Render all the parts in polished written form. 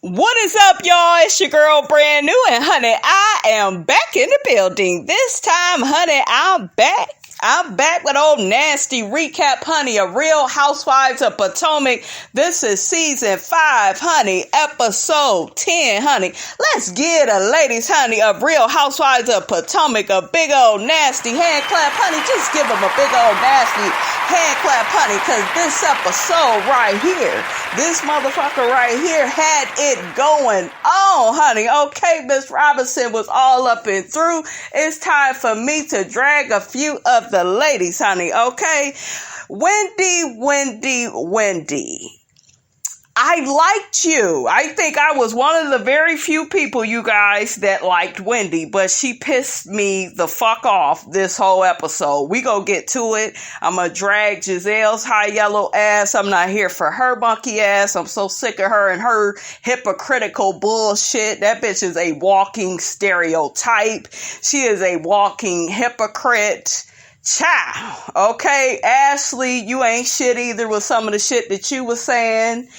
What is up, y'all? It's your girl, Brand New, and honey, I am back in the building. This time, honey, I'm back. I'm back with old nasty recap, honey, of Real Housewives of Potomac. This is season 5, honey, episode 10, honey. Let's give the ladies, honey, of Real Housewives of Potomac a big old nasty hand clap, honey. Just give them a big old nasty hand clap, honey, because this episode right here, this motherfucker right here had it going on, honey. Okay, Miss Robinson was all up and through. It's time for me to drag a few of the ladies, honey, okay? Wendy. I liked you. I think I was one of the very few people, you guys, that liked Wendy, but she pissed me the fuck off this whole episode. We gonna get to it. I'm gonna drag Giselle's high yellow ass. I'm not here for her monkey ass. I'm so sick of her and her hypocritical bullshit. That bitch is a walking stereotype. She is a walking hypocrite. Child, okay? Ashley, you ain't shit either with some of the shit that you was saying.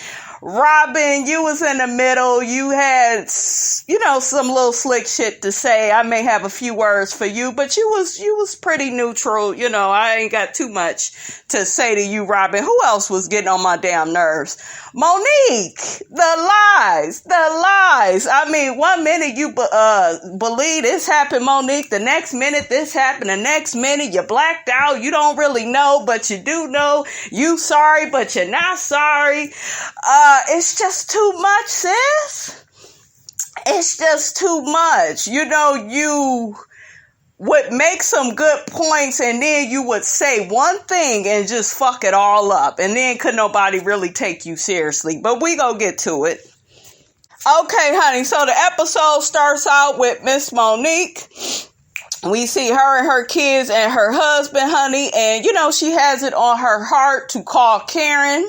Robin, you was in the middle. You had, some little slick shit to say. I may have a few words for you, but you was pretty neutral. I ain't got too much to say to you, Robin. Who else was getting on my damn nerves? Monique, the lies. I mean, 1 minute you believe this happened, Monique. The next minute this happened. The next minute you blacked out. You don't really know, but you do know. You sorry, but you're not sorry. It's just too much, sis. It's just too much. You would make some good points and then you would say one thing and just fuck it all up. And then could nobody really take you seriously. But we gonna get to it. Okay, honey. So the episode starts out with Miss Monique. We see her and her kids and her husband, honey. And, she has it on her heart to call Karen.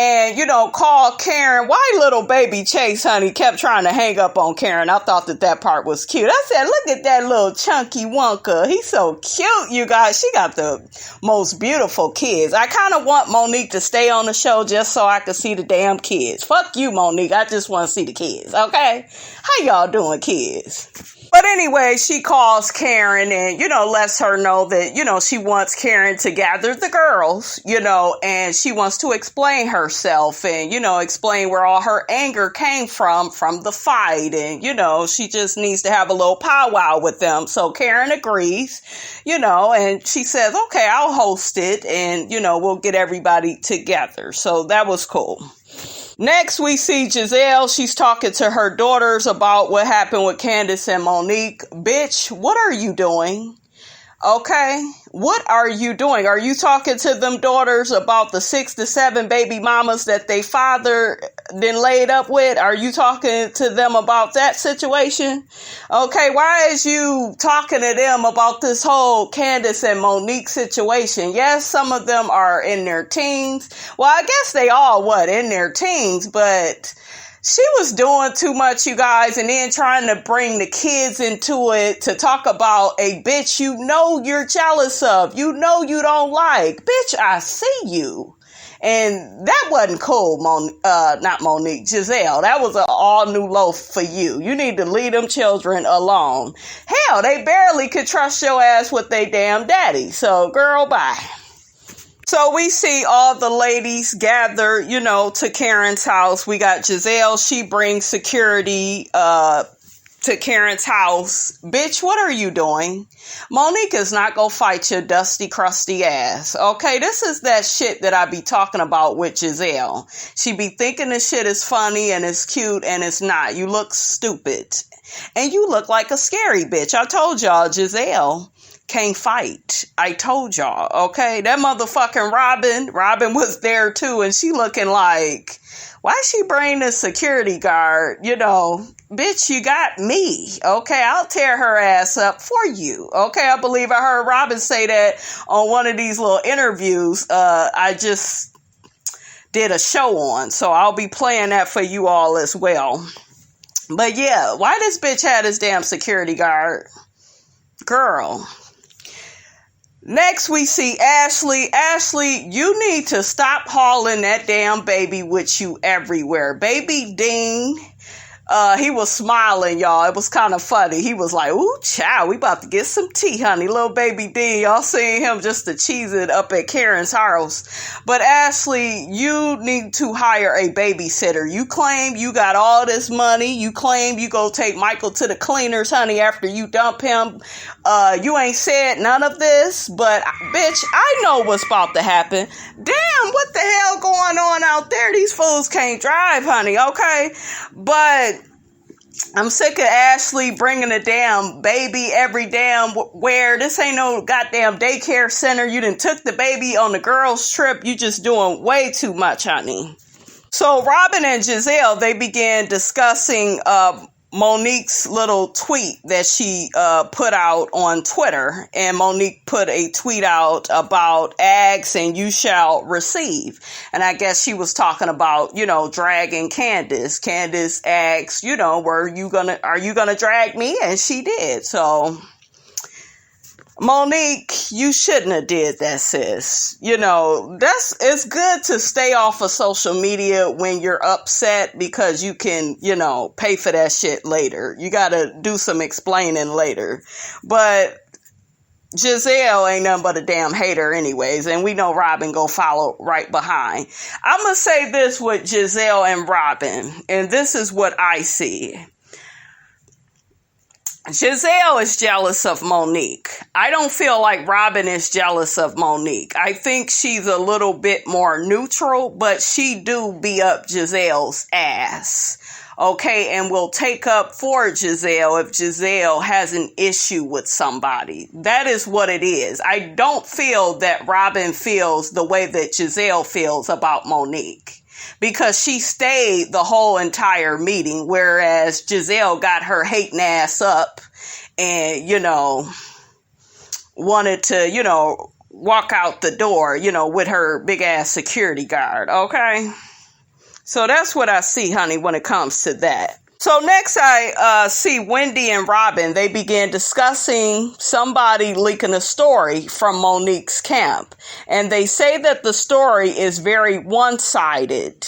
And, call Karen. Why little baby Chase, honey, kept trying to hang up on Karen? I thought that part was cute. I said, look at that little chunky Wonka. He's so cute, you guys. She got the most beautiful kids. I kind of want Monique to stay on the show just so I can see the damn kids. Fuck you, Monique. I just want to see the kids, okay? How y'all doing, kids? But anyway, she calls Karen and, lets her know that, she wants Karen to gather the girls, and she wants to explain herself and, explain where all her anger came from the fight. And, she just needs to have a little powwow with them. So Karen agrees, and she says, okay, I'll host it and, we'll get everybody together. So that was cool. Next, we see Giselle. She's talking to her daughters about what happened with Candiace and Monique. Bitch, what are you doing? Okay, what are you doing? Are you talking to them daughters about the 6 to 7 baby mamas that they father then laid up with? Are you talking to them about that situation? Okay, why is you talking to them about this whole Candiace and Monique situation? Yes, some of them are in their teens. Well, I guess they all, in their teens, but she was doing too much, you guys, and then trying to bring the kids into it to talk about a bitch you're jealous of, you don't like. Bitch, I see you. And that wasn't cool, not Monique, Giselle. That was an all new loaf for you. You need to leave them children alone. Hell, they barely could trust your ass with their damn daddy. So, girl, bye. So we see all the ladies gather, to Karen's house. We got Giselle. She brings security to Karen's house. Bitch, what are you doing? Monique is not gonna fight your dusty, crusty ass. Okay, this is that shit that I be talking about with Giselle. She be thinking this shit is funny and it's cute and it's not. You look stupid. And you look like a scary bitch. I told y'all, Giselle can't fight. I told y'all, okay? That motherfucking Robin was there too, and she looking like, why she bring this security guard? Bitch, you got me, okay? I'll tear her ass up for you, okay? I believe I heard Robin say that on one of these little interviews I just did a show on, so I'll be playing that for you all as well. But yeah, why this bitch had this damn security guard? Girl, Next, we see Ashley. Ashley, you need to stop hauling that damn baby with you everywhere. Baby Dean, he was smiling, y'all. It was kind of funny. He was like, ooh, child, we about to get some tea, honey. Little baby Dean, y'all seen him just to cheese it up at Karen's house. But Ashley, you need to hire a babysitter. You claim you got all this money. You claim you go take Michael to the cleaners, honey, after you dump him. You ain't said none of this, but bitch, I know what's about to happen. Damn, what the hell going on out there? These fools can't drive, honey, okay? But I'm sick of Ashley bringing a damn baby every damn where. This ain't no goddamn daycare center. You done took the baby on the girls' trip. You just doing way too much, honey. So Robin and Giselle, they began discussing Monique's little tweet that she put out on Twitter. And Monique put a tweet out about ask and you shall receive. And I guess she was talking about, dragging Candiace. Candiace asked, are you gonna drag me? And she did. So Monique, you shouldn't have did that, sis. It's good to stay off of social media when you're upset because you can, pay for that shit later. You got to do some explaining later. But Giselle ain't nothing but a damn hater anyways, and we know Robin go follow right behind. I'm going to say this with Giselle and Robin, and this is what I see. Giselle is jealous of Monique. I don't feel like Robin is jealous of Monique. I think she's a little bit more neutral, but she do be up Giselle's ass. Okay, and will take up for Giselle if Giselle has an issue with somebody. That is what it is. I don't feel that Robin feels the way that Giselle feels about Monique. Because she stayed the whole entire meeting, whereas Giselle got her hating ass up and, wanted to, walk out the door, with her big ass security guard. Okay. So that's what I see, honey, when it comes to that. So next I see Wendy and Robin. They began discussing somebody leaking a story from Monique's camp. And they say that the story is very one-sided.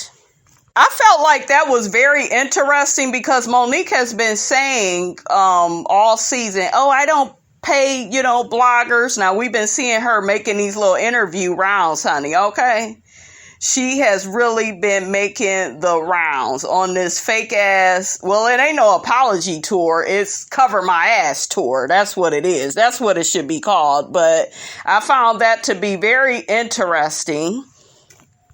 I felt like that was very interesting because Monique has been saying all season, I don't pay, bloggers. Now we've been seeing her making these little interview rounds, honey, okay? She has really been making the rounds on this fake ass. Well, it ain't no apology tour. It's cover my ass tour. That's what it is. That's what it should be called. But I found that to be very interesting.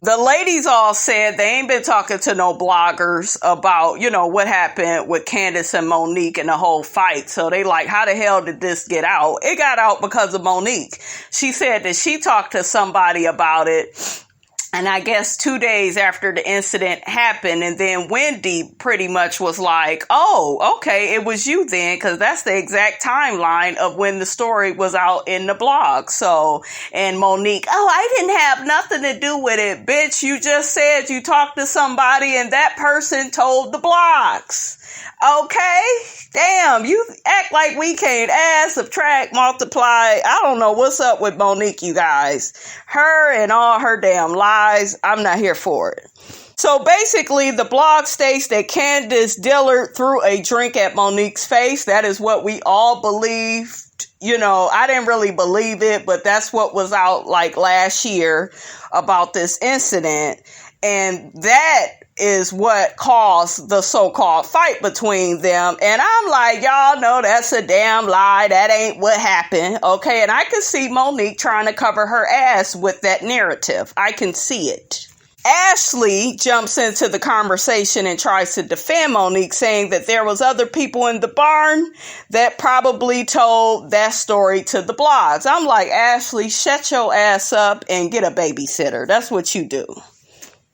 The ladies all said they ain't been talking to no bloggers about, what happened with Candiace and Monique and the whole fight. So they like, how the hell did this get out? It got out because of Monique. She said that she talked to somebody about it. And I guess 2 days after the incident happened, and then Wendy pretty much was like, oh, okay, it was you then, because that's the exact timeline of when the story was out in the blog. So, and Monique, I didn't have nothing to do with it. Bitch, you just said you talked to somebody and that person told the blogs. Okay? Damn, you act like we can't add, subtract, multiply. I don't know what's up with Monique, you guys. Her and all her damn lies, I'm not here for it. So basically, the blog states that Candiace Dillard threw a drink at Monique's face. That is what we all believed. I didn't really believe it, but that's what was out like last year about this incident. And that is what caused the so-called fight between them. And I'm like, y'all know that's a damn lie. That ain't what happened. Okay. And I can see Monique trying to cover her ass with that narrative. I can see it. Ashley jumps into the conversation and tries to defend Monique, saying that there was other people in the barn that probably told that story to the blogs. I'm like, Ashley, shut your ass up and get a babysitter. That's what you do.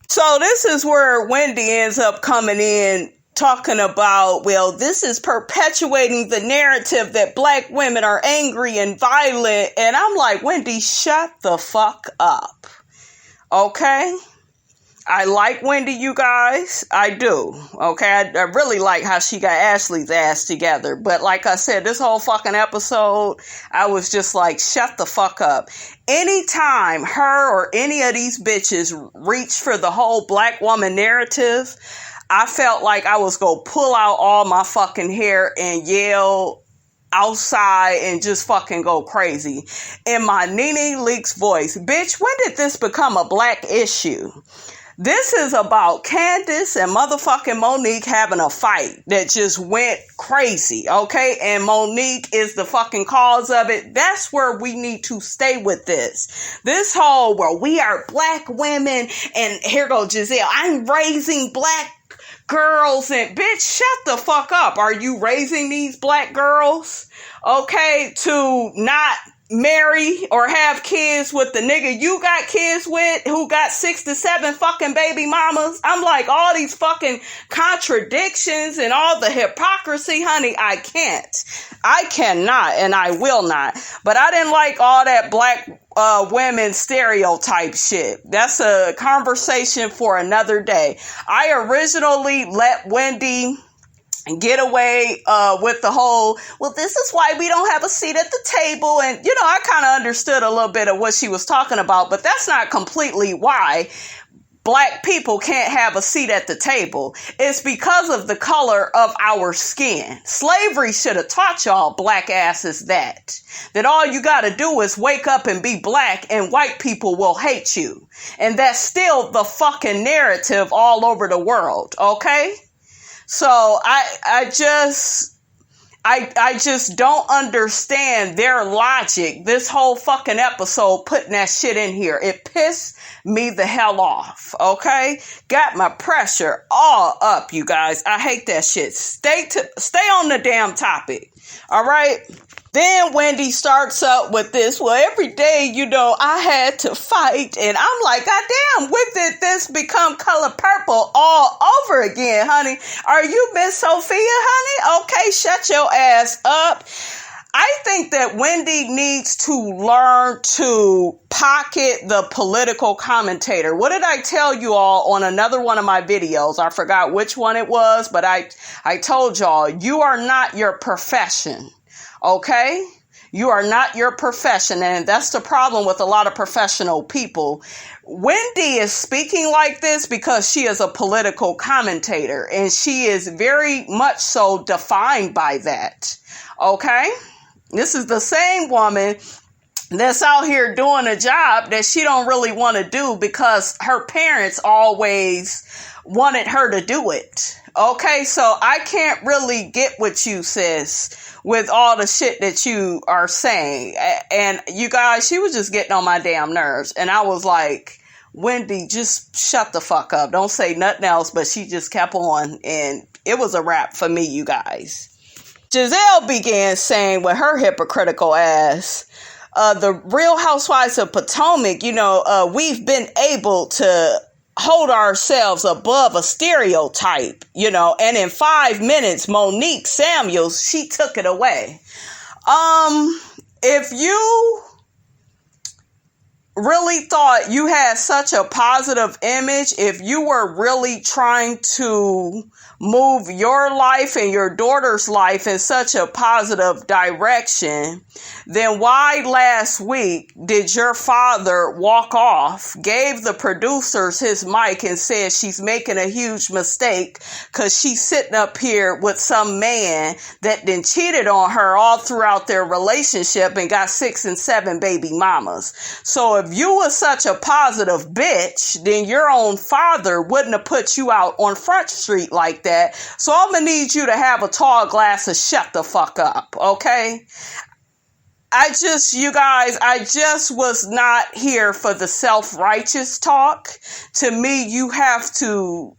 So this is where Wendy ends up coming in talking about, well, this is perpetuating the narrative that black women are angry and violent. And I'm like, Wendy, shut the fuck up. Okay? I like Wendy, you guys. I do. Okay. I really like how she got Ashley's ass together. But like I said, this whole fucking episode, I was just like, shut the fuck up. Anytime her or any of these bitches reach for the whole black woman narrative, I felt like I was going to pull out all my fucking hair and yell outside and just fucking go crazy in my Nene Leakes voice. Bitch, when did this become a black issue? This is about Candiace and motherfucking Monique having a fight that just went crazy, okay? And Monique is the fucking cause of it. That's where we need to stay with this. This whole, well, we are black women, and here goes Giselle, I'm raising black girls, and bitch, shut the fuck up. Are you raising these black girls, okay, to not marry or have kids with the nigga you got kids with who got 6 to 7 fucking baby mamas? I'm like, all these fucking contradictions and all the hypocrisy, honey, I cannot, and I will not. But I didn't like all that black women stereotype shit. That's a conversation for another day. I originally let Wendy get away with the whole, well, this is why we don't have a seat at the table. And, you know, I kind of understood a little bit of what she was talking about, but that's not completely why black people can't have a seat at the table. It's because of the color of our skin. Slavery should have taught y'all black asses that all you got to do is wake up and be black and white people will hate you. And that's still the fucking narrative all over the world. Okay. So I just don't understand their logic. This whole fucking episode putting that shit in here. It pissed me the hell off. Okay. Got my pressure all up, you guys. I hate that shit. Stay on the damn topic. All right. Then Wendy starts up with this, well, every day, you know, I had to fight. And I'm like, God damn, when did this become color purple all over again, honey? Are you Miss Sophia, honey? Okay, shut your ass up. I think that Wendy needs to learn to pocket the political commentator. What did I tell you all on another one of my videos? I forgot which one it was, but I told y'all, you are not your profession. Okay? You are not your profession. And that's the problem with a lot of professional people. Wendy is speaking like this because she is a political commentator and she is very much so defined by that. Okay? This is the same woman that's out here doing a job that she don't really want to do because her parents always wanted her to do it. Okay, so I can't really get what you, sis, with all the shit that you are saying. And you guys, she was just getting on my damn nerves. And I was like, Wendy, just shut the fuck up. Don't say nothing else. But she just kept on. And it was a wrap for me, you guys. Giselle began saying with her hypocritical ass, the Real Housewives of Potomac, you know, we've been able to hold ourselves above a stereotype, you know, and in 5 minutes, Monique Samuels, she took it away. If you really thought you had such a positive image, if you were really trying to move your life and your daughter's life in such a positive direction, then why last week did your father walk off, gave the producers his mic and said she's making a huge mistake because she's sitting up here with some man that then cheated on her all throughout their relationship and got 6 and 7 baby mamas. So if you were such a positive bitch, then your own father wouldn't have put you out on Front Street like that. So I'm going to need you to have a tall glass of shut the fuck up, okay? I just was not here for the self-righteous talk. To me, you have to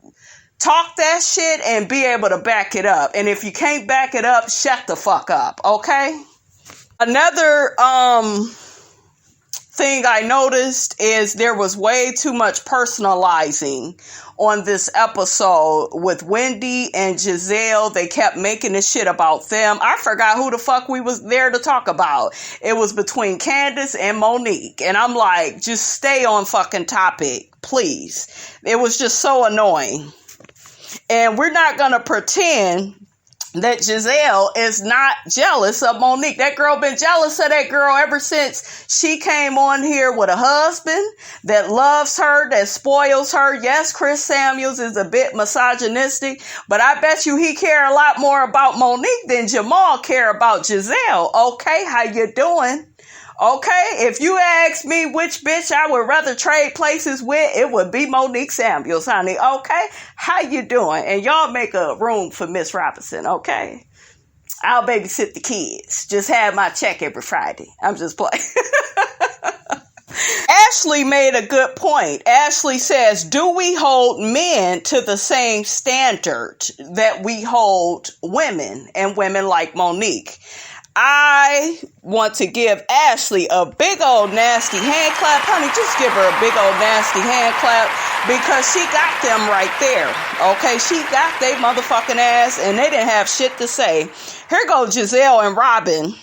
talk that shit and be able to back it up. And if you can't back it up, shut the fuck up, okay? Another thing I noticed is there was way too much personalizing on this episode with Wendy and Giselle. They kept making this shit about them. I forgot who the fuck we was there to talk about. It was between Candiace and Monique. And I'm like, just stay on fucking topic, please. It was just so annoying. And we're not going to pretend that Giselle is not jealous of Monique. That girl been jealous of that girl ever since she came on here with a husband that loves her, that spoils her. Yes, Chris Samuels is a bit misogynistic, but I bet you he care a lot more about Monique than Jamal care about Giselle. Okay, how you doing? Okay, if you ask me which bitch I would rather trade places with, it would be Monique Samuels, honey. Okay, how you doing? And y'all make a room for Miss Robinson, okay? I'll babysit the kids. Just have my check every Friday. I'm just playing. Ashley made a good point. Ashley says, do we hold men to the same standard that we hold women and women like Monique? I want to give Ashley a big old nasty hand clap. Honey, just give her a big old nasty hand clap because she got them right there. Okay, she got they motherfucking ass and they didn't have shit to say. Here go Giselle and Robin.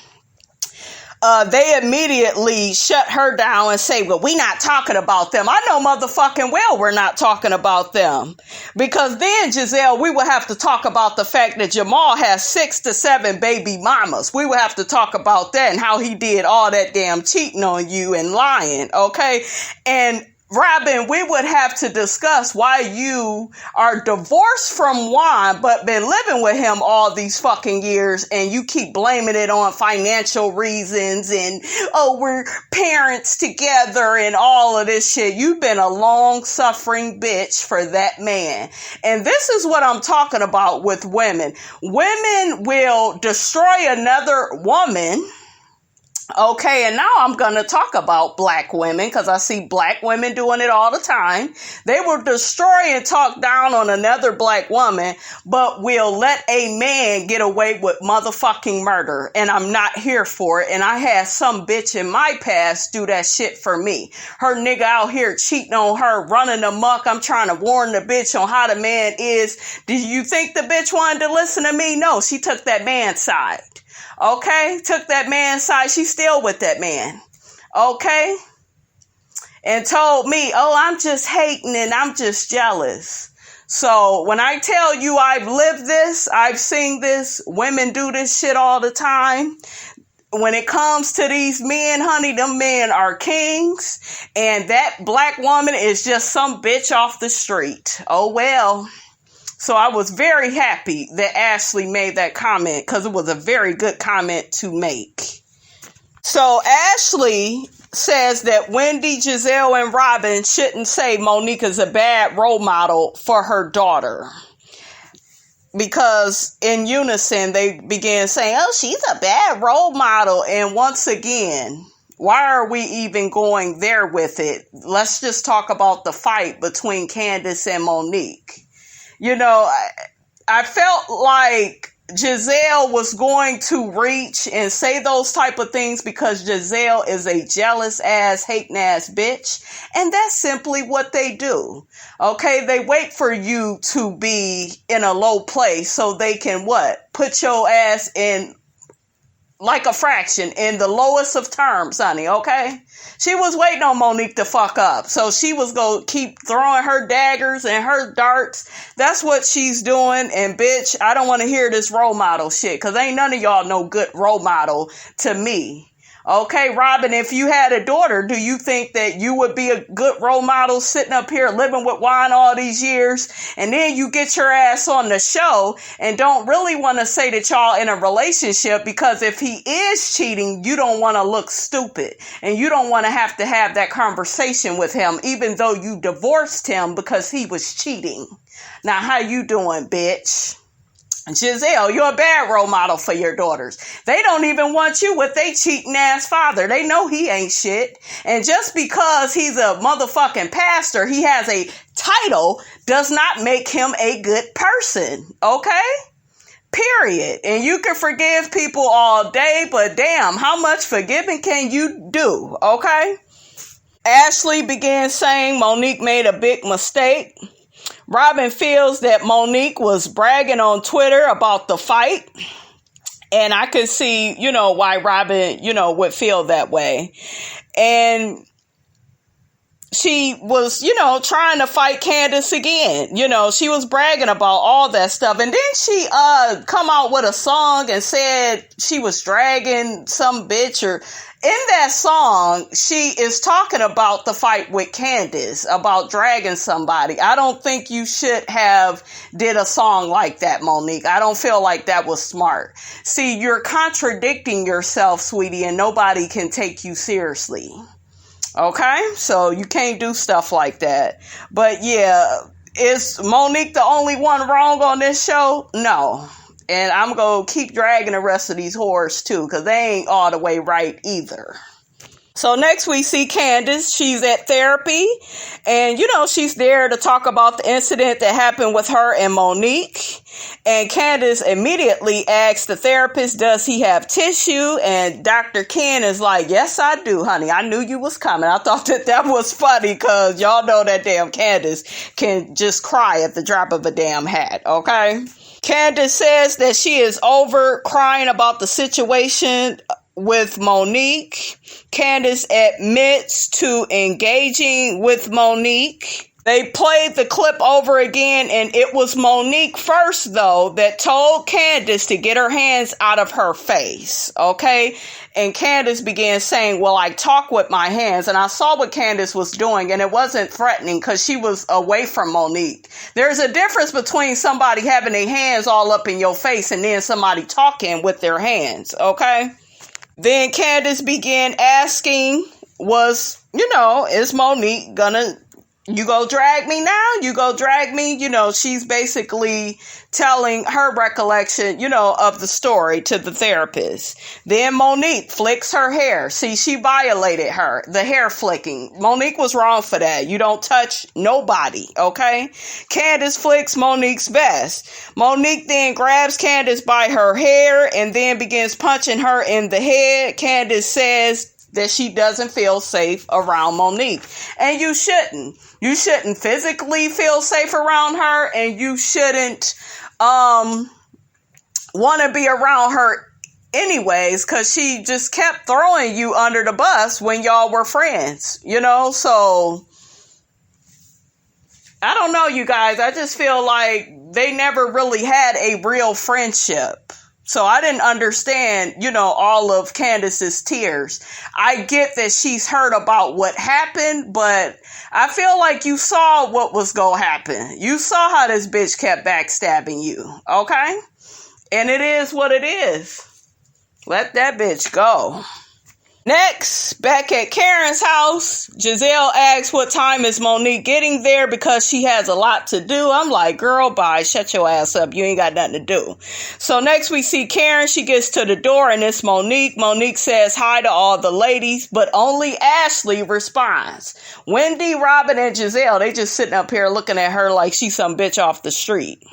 They immediately shut her down and say, well, we not talking about them. I know motherfucking well we're not talking about them. Because then, Giselle, we would have to talk about the fact that Jamal has 6 to 7 baby mamas. We would have to talk about that and how he did all that damn cheating on you and lying, okay? And Robin, we would have to discuss why you are divorced from Juan, but been living with him all these fucking years, and you keep blaming it on financial reasons and, oh, we're parents together and all of this shit. You've been a long-suffering bitch for that man. And this is what I'm talking about with women. Women will destroy another woman. Okay, and now I'm going to talk about black women because I see black women doing it all the time. They will destroy and talk down on another black woman, but will let a man get away with motherfucking murder. And I'm not here for it. And I had some bitch in my past do that shit for me. Her nigga out here cheating on her, running amok. I'm trying to warn the bitch on how the man is. Did you think the bitch wanted to listen to me? No, she took that man's side. Okay, took that man's side. She's still with that man. Okay, and told me, oh, I'm just hating and I'm just jealous. So when I tell you I've lived this, I've seen this, women do this shit all the time. When it comes to these men, honey, them men are kings. And that black woman is just some bitch off the street. Oh, well. So I was very happy that Ashley made that comment because it was a very good comment to make. So Ashley says that Wendy, Giselle, and Robin shouldn't say Monique is a bad role model for her daughter. Because in unison, they began saying, oh, she's a bad role model. And once again, why are we even going there with it? Let's just talk about the fight between Candiace and Monique. You know, I felt like Giselle was going to reach and say those type of things because Giselle is a jealous ass, hating ass bitch. And that's simply what they do. Okay, they wait for you to be in a low place so they can what? Put your ass in like a fraction in the lowest of terms, honey, okay? She was waiting on Monique to fuck up. So she was going to keep throwing her daggers and her darts. That's what she's doing. And bitch, I don't want to hear this role model shit because ain't none of y'all no good role model to me. Okay, Robin, if you had a daughter, do you think that you would be a good role model sitting up here living with Juan all these years? And then you get your ass on the show and don't really want to say that y'all in a relationship because if he is cheating, you don't want to look stupid and you don't want to have that conversation with him, even though you divorced him because he was cheating. Now, how you doing, bitch? Giselle, you're a bad role model for your daughters. They don't even want you with they cheating ass father. They know he ain't shit. And just because he's a motherfucking pastor, he has a title, does not make him a good person. Okay? Period. And you can forgive people all day, but damn, how much forgiving can you do? Okay? Ashley began saying Monique made a big mistake. Robin feels that Monique was bragging on Twitter about the fight. And I could see, why Robin, would feel that way. And she was, trying to fight Candiace again. She was bragging about all that stuff. And then she come out with a song and said she was dragging some bitch. Or in that song, she is talking about the fight with Candiace, about dragging somebody. I don't think you should have did a song like that, Monique. I don't feel like that was smart. See, you're contradicting yourself, sweetie, and nobody can take you seriously. Okay, so you can't do stuff like that. But yeah, is Monique the only one wrong on this show? No. And I'm going to keep dragging the rest of these whores too, because they ain't all the way right either. So next we see Candiace. She's at therapy. And, she's there to talk about the incident that happened with her and Monique. And Candiace immediately asks the therapist, does he have tissue? And Dr. Ken is like, yes, I do, honey. I knew you was coming. I thought that was funny because y'all know that damn Candiace can just cry at the drop of a damn hat, okay? Candiace says that she is over crying about the situation with Monique. Candiace admits to engaging with Monique. They played the clip over again, and it was Monique first, though, that told Candiace to get her hands out of her face, okay? And Candiace began saying, well, I talk with my hands, and I saw what Candiace was doing, and it wasn't threatening because she was away from Monique. There's a difference between somebody having their hands all up in your face and then somebody talking with their hands, okay? Then Candiace began asking, is Monique gonna... You go drag me now? You go drag me? She's basically telling her recollection, of the story to the therapist. Then Monique flicks her hair. See, she violated her. The hair flicking. Monique was wrong for that. You don't touch nobody, okay? Candiace flicks Monique's vest. Monique then grabs Candiace by her hair and then begins punching her in the head. Candiace says that she doesn't feel safe around Monique. And you shouldn't. You shouldn't physically feel safe around her, and you shouldn't want to be around her anyways, because she just kept throwing you under the bus when y'all were friends, So I don't know, you guys. I just feel like they never really had a real friendship. So I didn't understand, all of Candiace's tears. I get that she's heard about what happened, but I feel like you saw what was going to happen. You saw how this bitch kept backstabbing you, okay? And it is what it is. Let that bitch go. Next, back at Karen's house, Giselle asks what time is Monique getting there because she has a lot to do. I'm like, girl, bye. Shut your ass up. You ain't got nothing to do. So next we see Karen. She gets to the door and it's Monique. Monique says hi to all the ladies, but only Ashley responds. Wendy, Robin, and Giselle, they just sitting up here looking at her like she's some bitch off the street.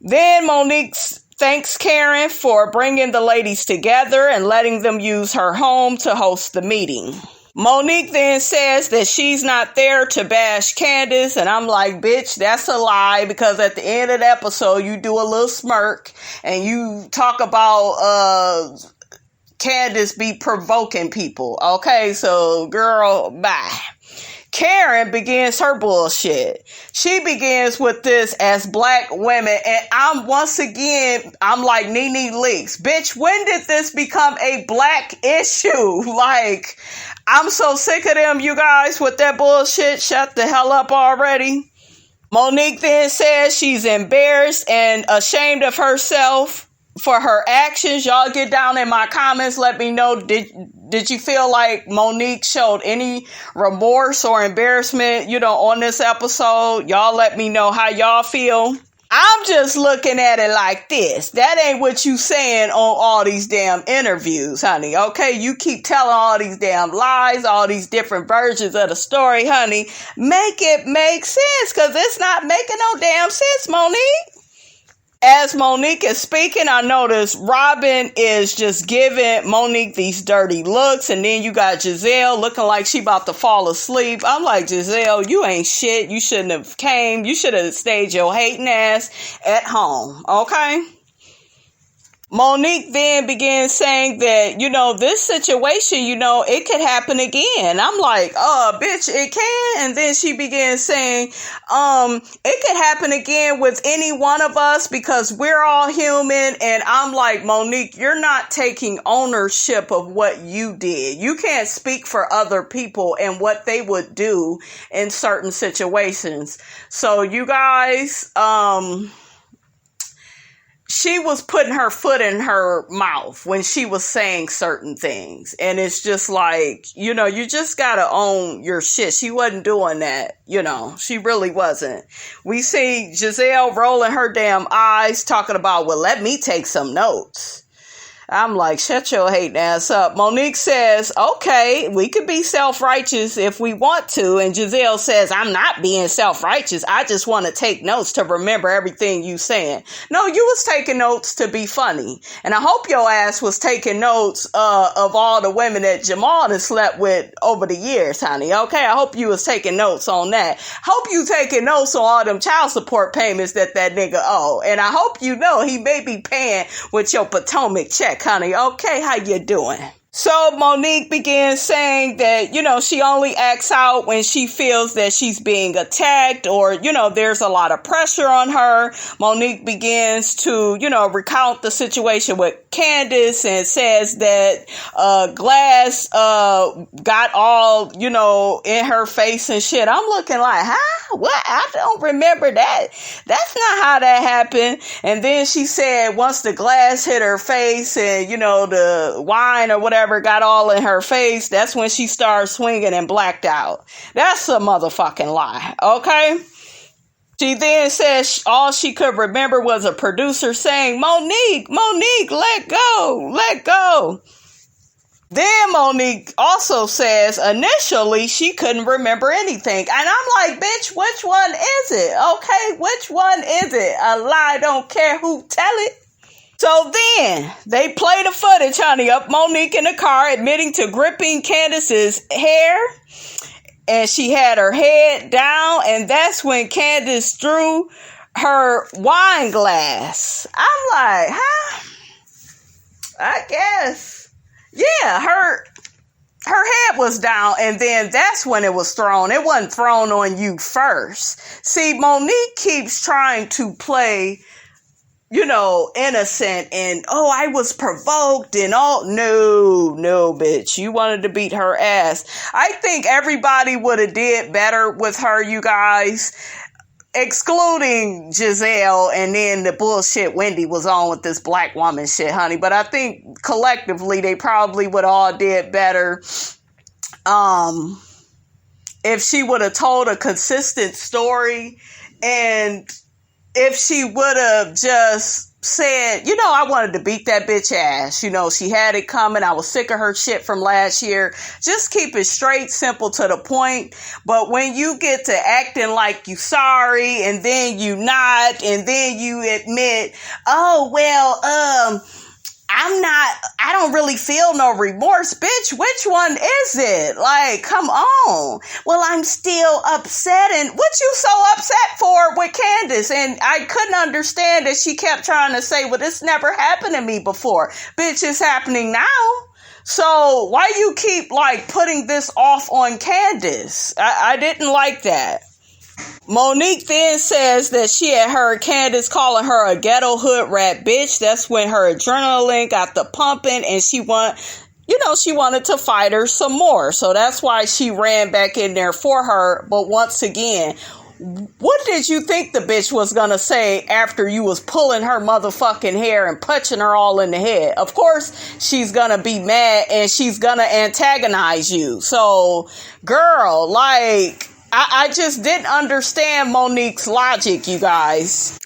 Then Monique thanks Karen for bringing the ladies together and letting them use her home to host the meeting. Monique then says that she's not there to bash Candiace, and I'm like, bitch, that's a lie, because at the end of the episode, you do a little smirk, and you talk about Candiace be provoking people. Okay, so girl, bye. Karen begins her bullshit. She begins with this as black women, and I'm like Nene Leakes. Bitch, when did this become a black issue? Like, I'm so sick of them, you guys, with that bullshit. Shut the hell up already. Monique then says she's embarrassed and ashamed of herself for her actions. Y'all get down in my comments. Let me know, did you feel like Monique showed any remorse or embarrassment, on this episode? Y'all let me know how y'all feel. I'm just looking at it like this. That ain't what you saying on all these damn interviews, honey. Okay, you keep telling all these damn lies, all these different versions of the story, honey. Make it make sense, because it's not making no damn sense, Monique. As Monique is speaking, I notice Robin is just giving Monique these dirty looks, and then you got Giselle looking like she about to fall asleep. I'm like, Giselle, you ain't shit. You shouldn't have came. You should have stayed your hating ass at home, okay? Monique then began saying that, this situation, it could happen again. I'm like, bitch, it can. And then she began saying, it could happen again with any one of us because we're all human. And I'm like, Monique, you're not taking ownership of what you did. You can't speak for other people and what they would do in certain situations. So you guys, she was putting her foot in her mouth when she was saying certain things. And it's just like, you just got to own your shit. She wasn't doing that. She really wasn't. We see Giselle rolling her damn eyes talking about, well, let me take some notes. I'm like, shut your hating ass up. Monique says, okay, we could be self-righteous if we want to. And Giselle says, I'm not being self-righteous. I just want to take notes to remember everything you saying. No, you was taking notes to be funny. And I hope your ass was taking notes of all the women that Jamal has slept with over the years, honey. Okay, I hope you was taking notes on that. Hope you taking notes on all them child support payments that nigga owe. And I hope you know he may be paying with your Potomac check. Honey, okay, how you doing? So Monique began saying that, she only acts out when she feels that she's being attacked or, there's a lot of pressure on her. Monique begins to, recount the situation with Candiace and says that Glass got all, in her face and shit. I'm looking like, huh? What? I don't remember that. That's not how that happened. And then she said once the glass hit her face and, the wine or whatever got all in her face, that's when she started swinging and blacked out. That's a motherfucking lie, okay? She then says all she could remember was a producer saying, Monique, let go. Then Monique also says initially she couldn't remember anything. And I'm like, bitch, which one is it? Okay, which one is it? A lie, don't care who tell it. So then they play the footage, honey, of Monique in the car admitting to gripping Candiace's hair. And she had her head down. And that's when Candiace threw her wine glass. I'm like, huh? I guess. Yeah, her head was down. And then that's when it was thrown. It wasn't thrown on you first. See, Monique keeps trying to play innocent and, I was provoked and all. No, bitch. You wanted to beat her ass. I think everybody would have did better with her, you guys, excluding Giselle and then the bullshit Wendy was on with this black woman shit, honey. But I think collectively they probably would all did better. If she would have told a consistent story and if she would have just said, I wanted to beat that bitch ass. She had it coming. I was sick of her shit from last year. Just keep it straight, simple, to the point. But when you get to acting like you sorry and then you not, and then you admit, I don't really feel no remorse. Bitch, which one is it? Like, come on. Well, I'm still upset. And what you so upset for with Candiace? And I couldn't understand that she kept trying to say, well, this never happened to me before. Bitch, it's happening now. So why you keep putting this off on Candiace? I didn't like that. Monique then says that she had heard Candiace calling her a ghetto hood rat bitch. That's when her adrenaline got the pumping and she wanted to fight her some more. So that's why she ran back in there for her. But once again, what did you think the bitch was going to say after you was pulling her motherfucking hair and punching her all in the head? Of course, she's going to be mad and she's going to antagonize you. So, girl, I just didn't understand Monique's logic, you guys.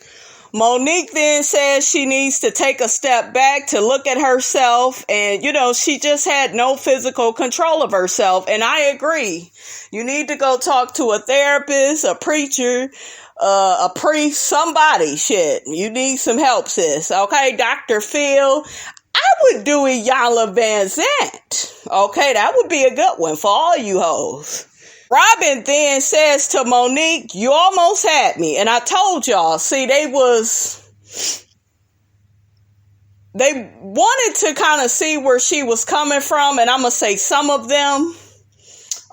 Monique then says she needs to take a step back to look at herself, and she just had no physical control of herself, and I agree. You need to go talk to a therapist, a preacher, a priest, somebody. Shit, you need some help, sis. Okay, Dr. Phil. I would do Iyanla Vanzant. Okay, that would be a good one for all you hoes. Robin then says to Monique, you almost had me. And I told y'all, see, they wanted to kind of see where she was coming from. And I'm going to say some of them.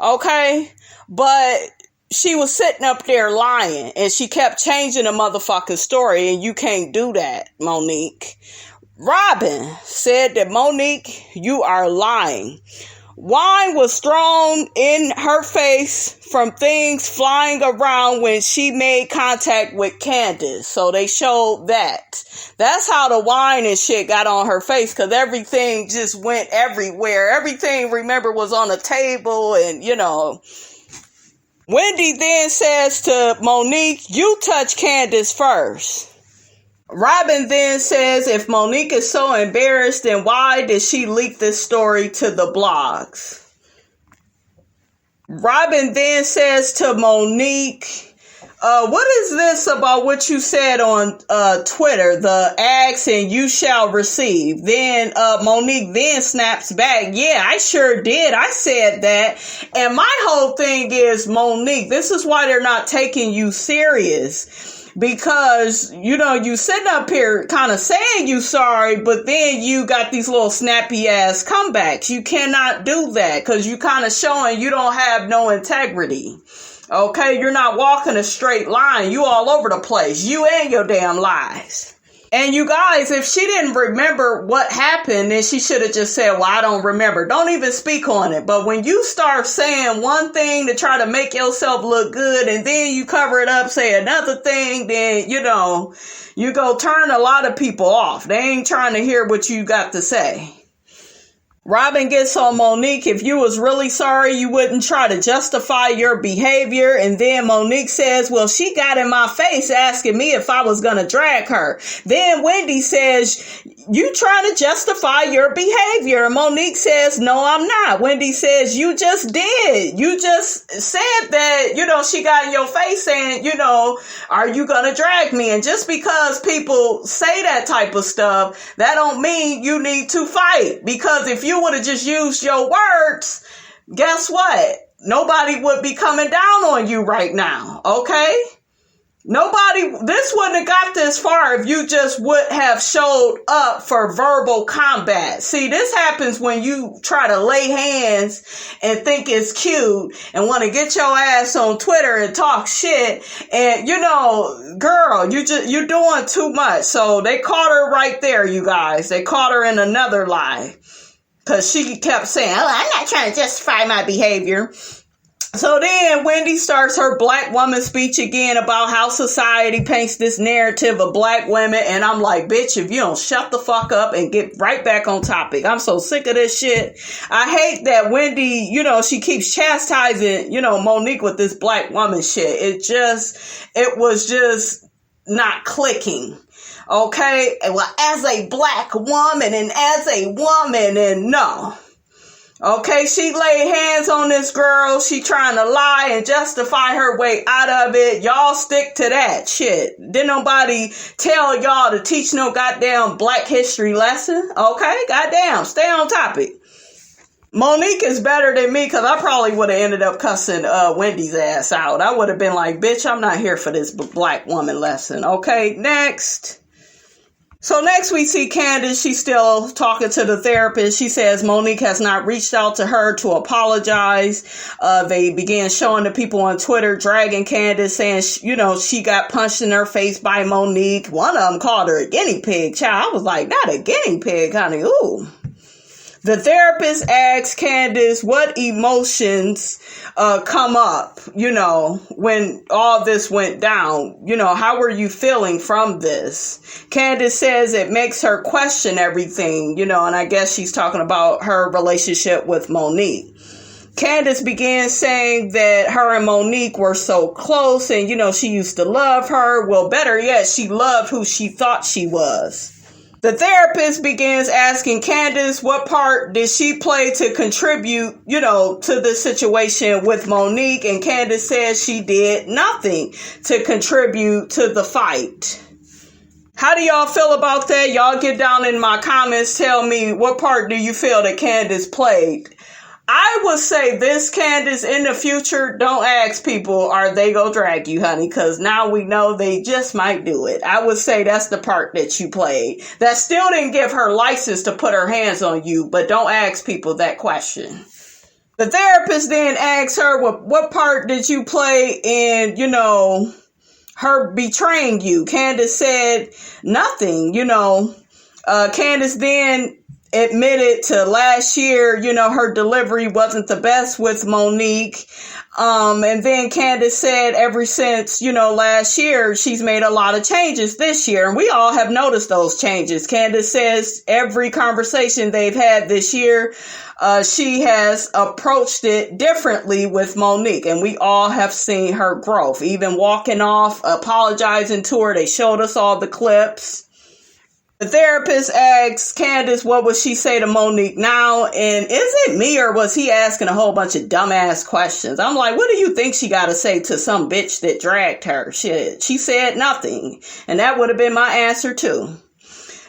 Okay. But she was sitting up there lying. And she kept changing the motherfucking story. And you can't do that, Monique. Robin said that, Monique, you are lying. Wine was thrown in her face from things flying around when she made contact with Candiace. So they showed that. That's how the wine and shit got on her face, because everything just went everywhere. Everything, remember, was on a table and, Wendy then says to Monique, you touch Candiace first. Robin then says, if Monique is so embarrassed, then why did she leak this story to the blogs? Robin then says to Monique, what is this about what you said on Twitter, the ask and you shall receive? Then Monique then snaps back, yeah, I sure did. I said that. And my whole thing is, Monique, this is why they're not taking you serious. Because, you sitting up here kind of saying you sorry, but then you got these little snappy ass comebacks. You cannot do that because you kind of showing you don't have no integrity. Okay, you're not walking a straight line. You all over the place. You and your damn lies. And you guys, if she didn't remember what happened, then she should have just said, well, I don't remember. Don't even speak on it. But when you start saying one thing to try to make yourself look good and then you cover it up, say another thing, then, you go turn a lot of people off. They ain't trying to hear what you got to say. Robin gets on Monique, if you was really sorry, you wouldn't try to justify your behavior. And then Monique says, well, she got in my face asking me if I was going to drag her. Then Wendy says, you trying to justify your behavior. And Monique says, no, I'm not. Wendy says, you just did. You just said that, she got in your face saying, are you going to drag me? And just because people say that type of stuff, that don't mean you need to fight. Because if you would have just used your words, guess what? Nobody would be coming down on you right now. Okay? This wouldn't have got this far if you just would have showed up for verbal combat. See, this happens when you try to lay hands and think it's cute and want to get your ass on Twitter and talk shit. And, girl, you're doing too much. So they caught her right there, you guys. They caught her in another lie. Because she kept saying, I'm not trying to justify my behavior. So then Wendy starts her black woman speech again about how society paints this narrative of black women. And I'm like, bitch, if you don't shut the fuck up and get right back on topic. I'm so sick of this shit. I hate that Wendy, she keeps chastising, Monique with this black woman shit. It was just not clicking. Okay, well, as a black woman and as a woman, and no. Okay, she laid hands on this girl. She trying to lie and justify her way out of it. Y'all stick to that shit. Didn't nobody tell y'all to teach no goddamn black history lesson. Okay, goddamn, stay on topic. Monique is better than me because I probably would have ended up cussing Wendy's ass out. I would have been like, bitch, I'm not here for this black woman lesson. Okay, next. So next we see Candiace. She's still talking to the therapist. She says Monique has not reached out to her to apologize. They began showing the people on Twitter dragging Candiace, saying, she got punched in her face by Monique. One of them called her a guinea pig. Child, I was like, not a guinea pig, honey. Ooh. The therapist asks Candiace what emotions come up, when all this went down. How were you feeling from this? Candiace says it makes her question everything, and I guess she's talking about her relationship with Monique. Candiace began saying that her and Monique were so close and, she used to love her. Well, better yet, she loved who she thought she was. The therapist begins asking Candiace what part did she play to contribute, to the situation with Monique. And Candiace says she did nothing to contribute to the fight. How do y'all feel about that? Y'all get down in my comments. Tell me, what part do you feel that Candiace played? I would say this, Candiace, in the future, don't ask people, are they gonna drag you, honey? Because now we know they just might do it. I would say that's the part that you played. That still didn't give her license to put her hands on you, but don't ask people that question. The therapist then asks her, what part did you play in, her betraying you? Candiace said nothing, Candiace then admitted to last year, her delivery wasn't the best with Monique. And then Candiace said ever since, last year, she's made a lot of changes this year. And we all have noticed those changes. Candiace says every conversation they've had this year, she has approached it differently with Monique. And we all have seen her growth, even walking off, apologizing to her. They showed us all the clips. The therapist asks Candiace what would she say to Monique now, and is it me or was he asking a whole bunch of dumbass questions? I'm like, what do you think she got to say to some bitch that dragged her? Shit, she said nothing, and that would have been my answer too.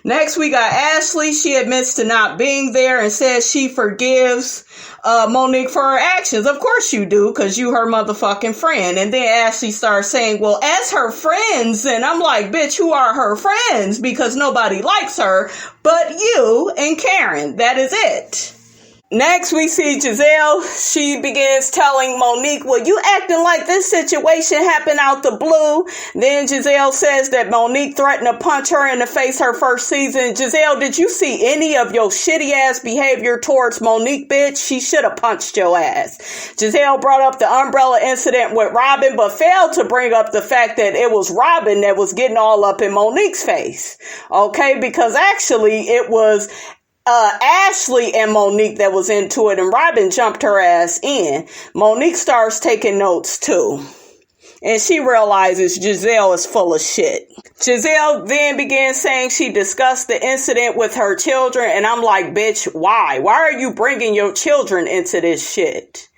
Next, we got Ashley. She admits to not being there and says she forgives Monique for her actions. Of course you do, because you her motherfucking friend. And then Ashley starts saying, well, as her friends. And I'm like, bitch, who are her friends? Because nobody likes her but you and Karen. That is it. Next, we see Giselle. She begins telling Monique, well, you acting like this situation happened out the blue. Then Giselle says that Monique threatened to punch her in the face her first season. Giselle, did you see any of your shitty ass behavior towards Monique, bitch? She should have punched your ass. Giselle brought up the umbrella incident with Robin, but failed to bring up the fact that it was Robin that was getting all up in Monique's face. Okay, because actually it was Ashley and Monique that was into it, and Robin jumped her ass in. Monique starts taking notes too, and she realizes Giselle is full of shit. Giselle then began saying she discussed the incident with her children, and I'm like, bitch, why? Why are you bringing your children into this shit?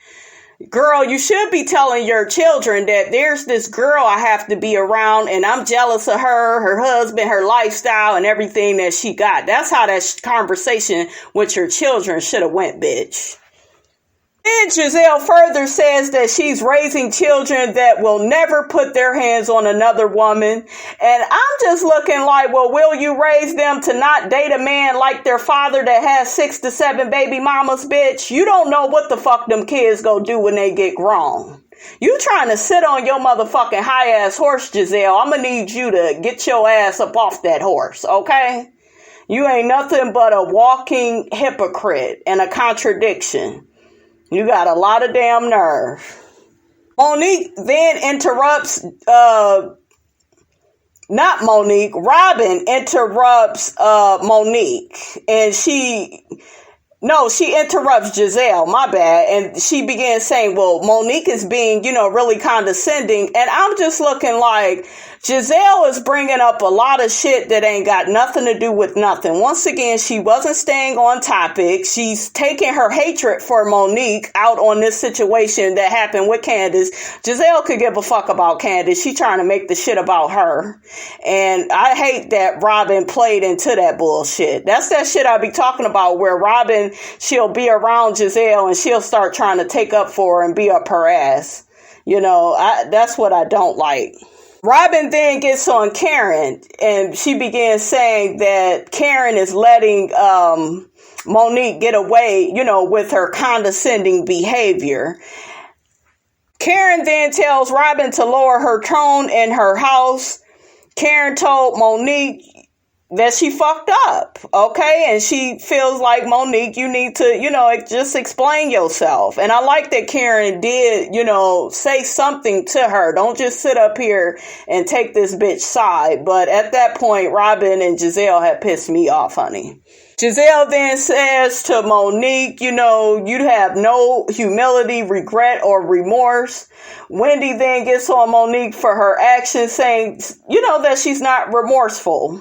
Girl, you should be telling your children that there's this girl I have to be around and I'm jealous of her husband, her lifestyle, and everything that she got. That's how that conversation with your children should have went, bitch. Then Giselle further says that she's raising children that will never put their hands on another woman. And I'm just looking like, well, will you raise them to not date a man like their father that has 6 to 7 baby mamas, bitch? You don't know what the fuck them kids go do when they get grown. You trying to sit on your motherfucking high ass horse, Giselle. I'm gonna need you to get your ass up off that horse, okay? You ain't nothing but a walking hypocrite and a contradiction. You got a lot of damn nerve. Monique then interrupts, Robin interrupts Monique. And she interrupts Giselle, my bad. And she begins saying, well, Monique is being, really condescending. And I'm just looking like Giselle is bringing up a lot of shit that ain't got nothing to do with nothing. Once again, she wasn't staying on topic. She's taking her hatred for Monique out on this situation that happened with Candiace. Giselle could give a fuck about Candiace. She trying to make the shit about her. And I hate that Robin played into that bullshit. That's that shit I be talking about, where Robin, she'll be around Giselle and she'll start trying to take up for her and be up her ass. That's what I don't like. Robin then gets on Karen, and she begins saying that Karen is letting Monique get away, with her condescending behavior. Karen then tells Robin to lower her tone in her house. Karen told Monique, that she fucked up, okay? And she feels like, Monique, you need to, just explain yourself. And I like that Karen did, say something to her. Don't just sit up here and take this bitch side. But at that point, Robin and Giselle had pissed me off, honey. Giselle then says to Monique, you'd have no humility, regret, or remorse. Wendy then gets on Monique for her actions, saying, that she's not remorseful.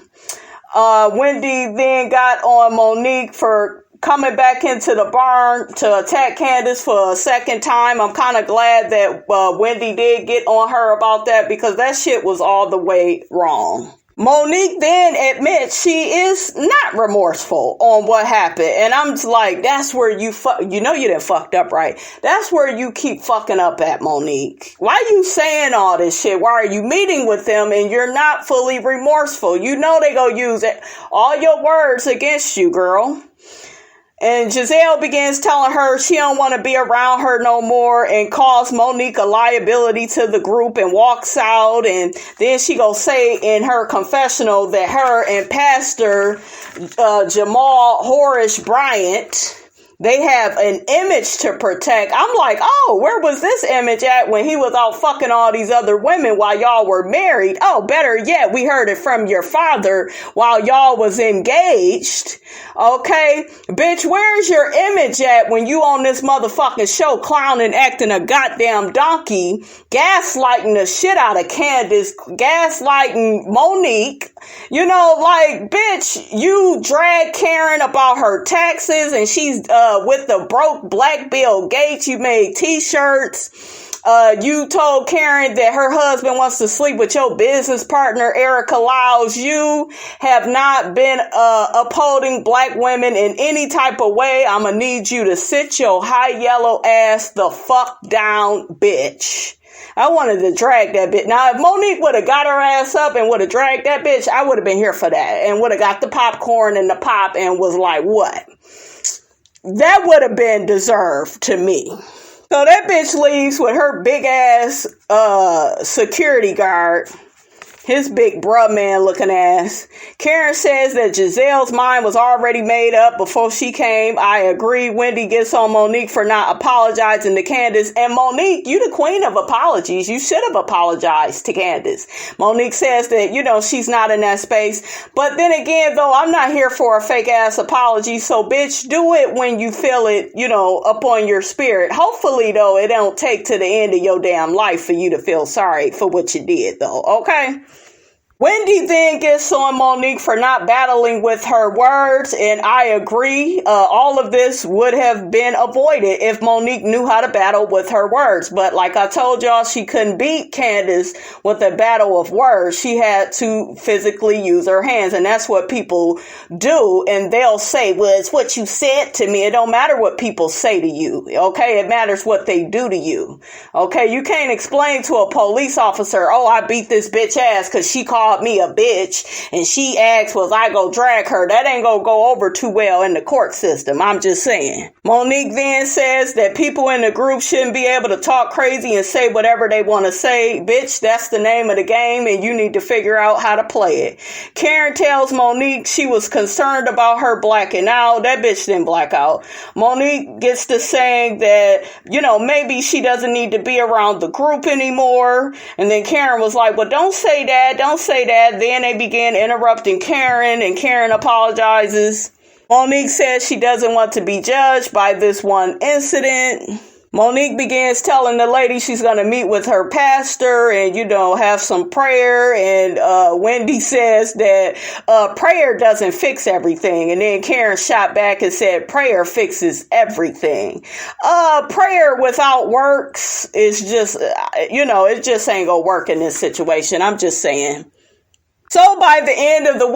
Wendy then got on Monique for coming back into the barn to attack Candiace for a second time. I'm kind of glad that Wendy did get on her about that, because that shit was all the way wrong. Monique then admits she is not remorseful on what happened. And I'm just like, that's where you done fucked up, right? That's where you keep fucking up at, Monique. Why are you saying all this shit? Why are you meeting with them and you're not fully remorseful? You know they gonna use all your words against you, girl. And Giselle begins telling her she don't want to be around her no more and calls Monique a liability to the group and walks out. And then she go say in her confessional that her and Pastor Jamal Horish Bryant, they have an image to protect. I'm like, oh, where was this image at when he was out fucking all these other women while y'all were married? Oh, better yet, we heard it from your father while y'all was engaged. Okay, bitch, where's your image at when you on this motherfucking show clowning, acting a goddamn donkey, gaslighting the shit out of Candiace, gaslighting Monique? Bitch, you drag Karen about her taxes and she's with the broke black Bill Gates. You made t-shirts. You told Karen that her husband wants to sleep with your business partner, Erica Lyles. You have not been upholding black women in any type of way. I'm going to need you to sit your high yellow ass the fuck down, bitch. I wanted to drag that bitch. Now, if Monique would have got her ass up and would have dragged that bitch, I would have been here for that and would have got the popcorn and the pop and was like, what? That would have been deserved to me. So that bitch leaves with her big ass security guard, his big bruh man looking ass. Karen says that Giselle's mind was already made up before she came. I agree. Wendy gets on Monique for not apologizing to Candiace. And Monique, you the queen of apologies. You should have apologized to Candiace. Monique says that, she's not in that space. But then again, though, I'm not here for a fake ass apology. So bitch, do it when you feel it, up on your spirit. Hopefully, though, it don't take to the end of your damn life for you to feel sorry for what you did, though. Okay? Wendy then gets on Monique for not battling with her words, and I agree. All of this would have been avoided if Monique knew how to battle with her words. But like I told y'all, she couldn't beat Candiace with a battle of words. She had to physically use her hands, and that's what people do. And they'll say, well, it's what you said to me. It don't matter what people say to you, okay? It matters what they do to you, okay? You can't explain to a police officer, oh, I beat this bitch ass because she called me a bitch and she asked was I go drag her. That ain't gonna go over too well in the court system. I'm just saying. Monique then says that people in the group shouldn't be able to talk crazy and say whatever they want to say. Bitch, that's the name of the game and you need to figure out how to play it. Karen tells Monique she was concerned about her blacking out. That bitch didn't black out. Monique gets to saying that, maybe she doesn't need to be around the group anymore. And then Karen was like, well, don't say that. Don't say that. Then they began interrupting Karen and Karen apologizes. Monique says she doesn't want to be judged by this one incident. Monique begins telling the lady she's going to meet with her pastor and, have some prayer. And Wendy says that prayer doesn't fix everything. And then Karen shot back and said prayer fixes everything. Prayer without works is just, it just ain't going to work in this situation. I'm just saying. So by the end of the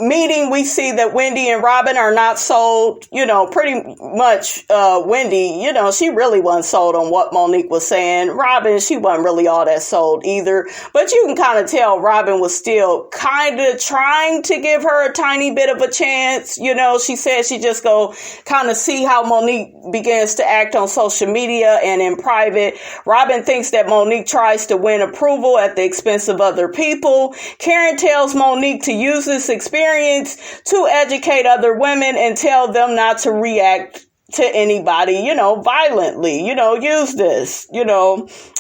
meeting, we see that Wendy and Robin are not sold. Pretty much Wendy, she really wasn't sold on what Monique was saying. Robin, she wasn't really all that sold either. But you can kind of tell Robin was still kind of trying to give her a tiny bit of a chance. She said she just go kind of see how Monique begins to act on social media and in private. Robin thinks that Monique tries to win approval at the expense of other people. Karen tells tells Monique to use this experience to educate other women and tell them not to react to anybody, violently, use this,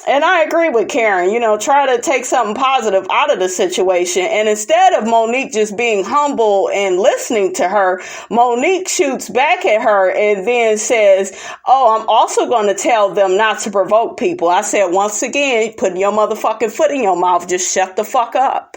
and I agree with Karen, try to take something positive out of the situation. And instead of Monique just being humble and listening to her, Monique shoots back at her and then says, oh, I'm also going to tell them not to provoke people. I said, once again, putting your motherfucking foot in your mouth, just shut the fuck up.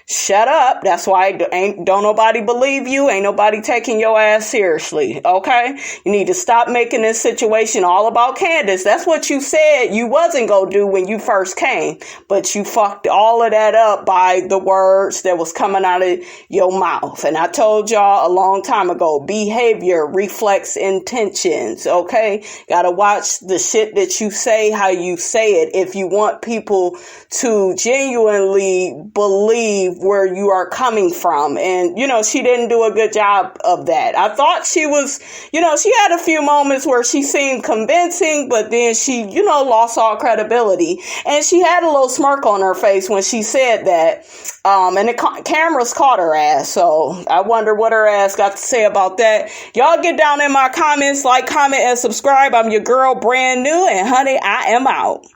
Shut up. That's why don't nobody believe you. Ain't nobody taking your ass seriously. Okay? You need to stop making this situation all about Candace. That's what you said you wasn't going to do when you first came. But you fucked all of that up by the words that was coming out of your mouth. And I told y'all a long time ago, behavior reflects intentions. Okay? Gotta watch the shit that you say, how you say it, if you want people to genuinely believe where you are coming from. And, she didn't do a good job of that. I thought she was, she had a few moments where she seemed convincing, but then she, lost all credibility. And she had a little smirk on her face when she said that. And the cameras caught her ass. So I wonder what her ass got to say about that. Y'all get down in my comments, like, comment, and subscribe. I'm your girl, brand new. And honey, I am out.